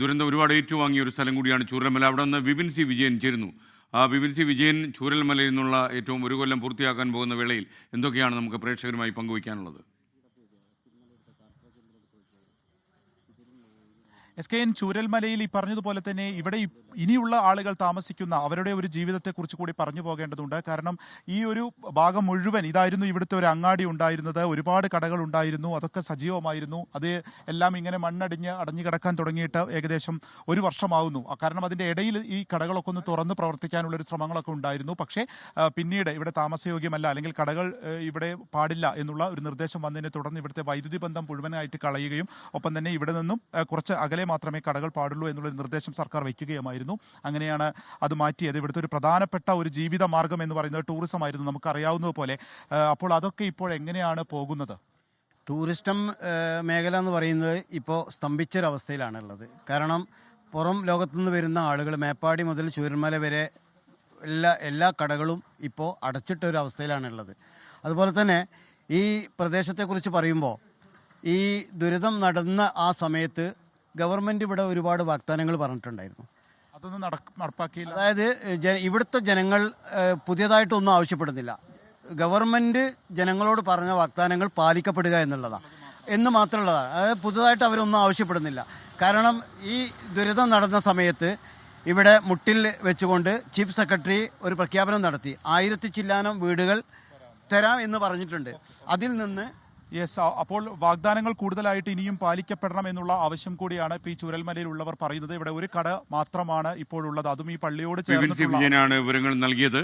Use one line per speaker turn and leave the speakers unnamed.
ദുരന്തം ഒരുപാട് ഏറ്റുവാങ്ങിയ ഒരു സ്ഥലം കൂടിയാണ് ചൂരൽമല. അവിടെ നിന്ന് വിപിൻ സി വിജയൻ ചേരുന്നു. വിപിൻ സി വിജയൻ, ചൂരൽമലയിൽ നിന്നുള്ള ഏറ്റവും ഒരു കൊല്ലം പൂർത്തിയാക്കാൻ പോകുന്ന വേളയിൽ എന്തൊക്കെയാണ് നമുക്ക് പ്രേക്ഷകരുമായി പങ്കുവയ്ക്കാനുള്ളത്?
SKN ചൂരൽമലയിൽ ഈ പറഞ്ഞതുപോലെ തന്നെ ഇവിടെ ഇനിയുള്ള ആളുകൾ താമസിക്കുന്ന അവരുടെ ഒരു ജീവിതത്തെക്കുറിച്ച് കൂടി പറഞ്ഞു പോകേണ്ടതുണ്ട്. കാരണം ഈ ഒരു ഭാഗം മുഴുവൻ ഇതായിരുന്നു ഇവിടുത്തെ ഒരു അങ്ങാടി ഉണ്ടായിരുന്നത്. ഒരുപാട് കടകൾ ഉണ്ടായിരുന്നു, അതൊക്കെ സജീവമായിരുന്നു. അത് എല്ലാം ഇങ്ങനെ അടഞ്ഞു കിടക്കാൻ തുടങ്ങിയിട്ട് ഏകദേശം ഒരു വർഷമാകുന്നു. കാരണം അതിൻ്റെ ഇടയിൽ ഈ കടകളൊക്കെ ഒന്ന് തുറന്ന് പ്രവർത്തിക്കാനുള്ള ഒരു ശ്രമങ്ങളൊക്കെ ഉണ്ടായിരുന്നു. പക്ഷേ പിന്നീട് ഇവിടെ താമസയോഗ്യമല്ല, അല്ലെങ്കിൽ കടകൾ ഇവിടെ പാടില്ല എന്നുള്ള ഒരു നിർദ്ദേശം വന്നതിനെ തുടർന്ന് ഇവിടുത്തെ വൈദ്യുതി ബന്ധം മുഴുവനായിട്ട് കളയുകയും ഒപ്പം തന്നെ ഇവിടെ നിന്നും കുറച്ച് അകലെ മാത്രമേ കടകൾ പാടുള്ളൂ എന്നുള്ള നിർദ്ദേശം സർക്കാർ വയ്ക്കുകയുമായിരുന്നു. അങ്ങനെയാണ് അത് മാറ്റിയത്. ഇവിടുത്തെ ഒരു പ്രധാനപ്പെട്ട ഒരു ജീവിത മാർഗം എന്ന് പറയുന്നത് ടൂറിസം ആയിരുന്നു, നമുക്കറിയാവുന്നതുപോലെ. അപ്പോൾ അതൊക്കെ ഇപ്പോൾ എങ്ങനെയാണ് പോകുന്നത്?
ടൂറിസം മേഖല എന്ന് പറയുന്നത് ഇപ്പോൾ സ്തംഭിച്ചൊരവസ്ഥയിലാണുള്ളത്. കാരണം പുറം ലോകത്തുനിന്ന് വരുന്ന ആളുകൾ മേപ്പാടി മുതൽ ചൂരൽമല വരെ എല്ലാ കടകളും ഇപ്പോൾ അടച്ചിട്ടൊരവസ്ഥയിലാണുള്ളത്. അതുപോലെ തന്നെ ഈ പ്രദേശത്തെക്കുറിച്ച് പറയുമ്പോൾ ഈ ദുരിതം നടന്ന ആ സമയത്ത് ഗവൺമെൻറ് ഇവിടെ ഒരുപാട് വാഗ്ദാനങ്ങൾ പറഞ്ഞിട്ടുണ്ടായിരുന്നു.
അതൊന്നും നടപ്പാക്കിയില്ല.
അതായത് ഇവിടുത്തെ ജനങ്ങൾ പുതിയതായിട്ടൊന്നും ആവശ്യപ്പെടുന്നില്ല. ഗവൺമെൻറ് ജനങ്ങളോട് പറഞ്ഞ വാഗ്ദാനങ്ങൾ പാലിക്കപ്പെടുക എന്നുള്ളതാണ് എന്ന് മാത്രമുള്ളതാണ്. അതായത് പുതുതായിട്ട് അവരൊന്നും ആവശ്യപ്പെടുന്നില്ല. കാരണം ഈ ദുരിതം നടന്ന സമയത്ത് ഇവിടെ മുട്ടിൽ വെച്ചുകൊണ്ട് ചീഫ് സെക്രട്ടറി ഒരു പ്രഖ്യാപനം നടത്തി. 1000 ചില്ലാനം വീടുകൾ തരാം എന്ന് പറഞ്ഞിട്ടുണ്ട്. അതിൽ നിന്ന്
അപ്പോൾ വാഗ്ദാനങ്ങൾ കൂടുതലായിട്ട് ഇനിയും പാലിക്കപ്പെടണം എന്നുള്ള ആവശ്യം കൂടിയാണ് ഇപ്പോൾ ഈ ചൂരൽമലയിൽ ഉള്ളവർ പറയുന്നത്. ഇവിടെ ഒരു കട മാത്രമാണ് ഇപ്പോഴുള്ളത്, അതും ഈ പള്ളിയോട് ചേർന്ന്.
വിപിൻ സി വിജയനാണ് വിവരങ്ങൾ നൽകിയത്.